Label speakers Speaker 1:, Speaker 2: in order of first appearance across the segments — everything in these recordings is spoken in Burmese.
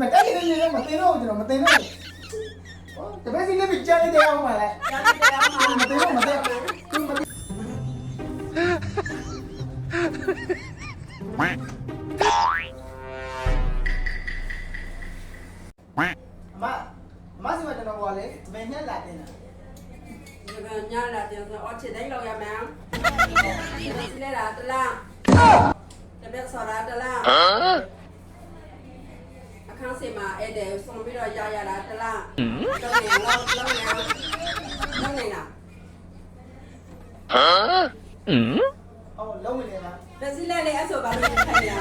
Speaker 1: မတက်နေနေမသိတော့ကျွန်တော်မသိတော့တပည့်စီလေးပြချလိုက်တဲ့အောင်ပါလေမသိတော့မသိသူမသိမစီမကျွန်တော်ကလေမင်းညက်လာတင်တာ
Speaker 2: ညလာတယ်ဆိုတော့အချစ်တိုင်းလောက်ရမယ်ဒီနေ့လာတလားတပည့်စော်လာတလားအခန်းစီမှာအဲ့တဲ့ဆုံးပြီးတော့ရတာတလားတော့နေလောက်နေလား
Speaker 1: အော်လုံးဝင်နေလား
Speaker 2: တစီလက်လေးအဆိုပါလို့ထိုင်ရ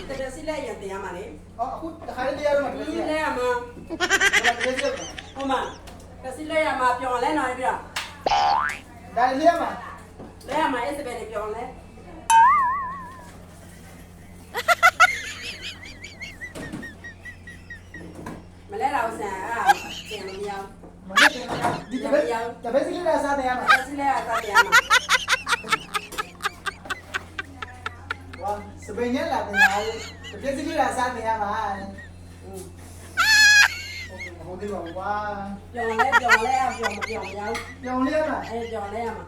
Speaker 2: တတစီလက်ရတင်ရမှာလေ
Speaker 1: အော်အခုတခါလေးတရားတော့မတ
Speaker 2: ဒီ
Speaker 1: ည့်ရ
Speaker 2: လက်ရမှာ
Speaker 1: ဘူးတည့်ရ
Speaker 2: ဟိုမှာတစီလက်ရမှာပြောင်းလဲနော်ပြီးတော့
Speaker 1: ဒါလေးရမှာ
Speaker 2: လဲရမှာအဲ့စပယ်လေးပြောင်းလဲမလဲတော့ဆန်အဲ့ကျန်လို့မရ
Speaker 1: မနေ့ကဒီတပည့်စီလေးလာစားတယ်ရမှာ
Speaker 2: တစီလက်ရတာပြန်မှာ
Speaker 1: ဝါစပင်းညက်လာတင်တာတပည့်စီလေးလာစားတယ်ရမှာဟိုဒီပါဝါ
Speaker 2: ပြောင်းလဲမပြောင်းရ
Speaker 1: ပြောင်းလေးရမှာ
Speaker 2: အဲ့ပြောင်းလဲရမှာ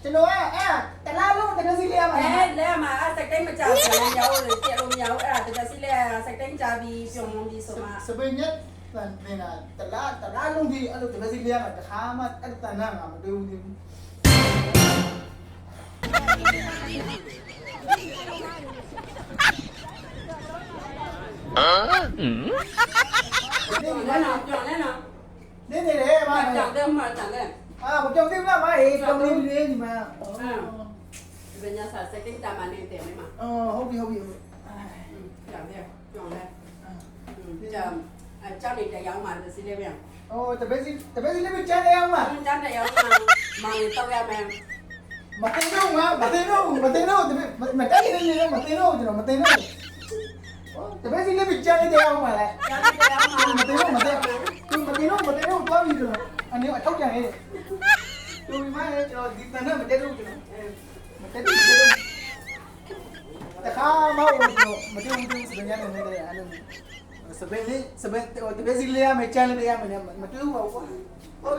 Speaker 1: ကျွန်တော်အဲ့တလားလုံးတပည့်စီလေးရမှာ
Speaker 2: အဲ့လဲမှာအဲ့စိတ်တိုင်းမကြဘူးရောင်းလို့ပြလို့မရဘူးအဲ့ဒါတစီလက်စိတ်တိုင်းကြပြီးပြုံပြီးဆိုမှ
Speaker 1: စပင်းညက်နေတာတလားလုံးဒီအဲ့လိုတပည့်စီလေးရမှာတခါမှအဲ့တန်နာငါမတွေ့ဘူးဒီ
Speaker 2: လဲနော်ပြောင်းလဲနော်
Speaker 1: နေနေတယ်မ
Speaker 2: ကြောင်တယ်မှာတန်လဲ
Speaker 1: မကြောက်သေးဘူးလားမအေးကြောက်လေးလေးဒီမှာ
Speaker 2: ဒီညစာစိတ်တိုင်းတာမနေတယ်မှာ
Speaker 1: ဟုတ်ပြီ
Speaker 2: ကြောင်တယ်ပြောင်းလဲကြောင်ကြောင်နေတရားမှာတစီလေးပြန်
Speaker 1: တပည့်စီလေးပဲကျန်တယ်အောင်မ
Speaker 2: ကြောင်တရားမှာမောင်တော့ရမယ်
Speaker 1: မတင်တော့မတက်နေနေမတင်တော့ကျွန်တော်မတင်တော့တပည့်စီလေးပဲကျန်တယ်အောင်မလား
Speaker 2: ကြောင်တရားမှာ
Speaker 1: မတင်တော့သွားပြီကျွန်တော်အနေအထောက်ကြရဲတို့ဒီမှာကျွန်တော်ဒီတန်နဲ့မတက်တော့ကျွန်တော်မတက်တော့တခါမှမတက်ဘူးစပင်းရတယ်နေတယ်အဲ့လိုစပင်းတပည့်စီလေးရမယ်ကျန်လေးရမယ်မတူဘူးပါဘူးဟုတ်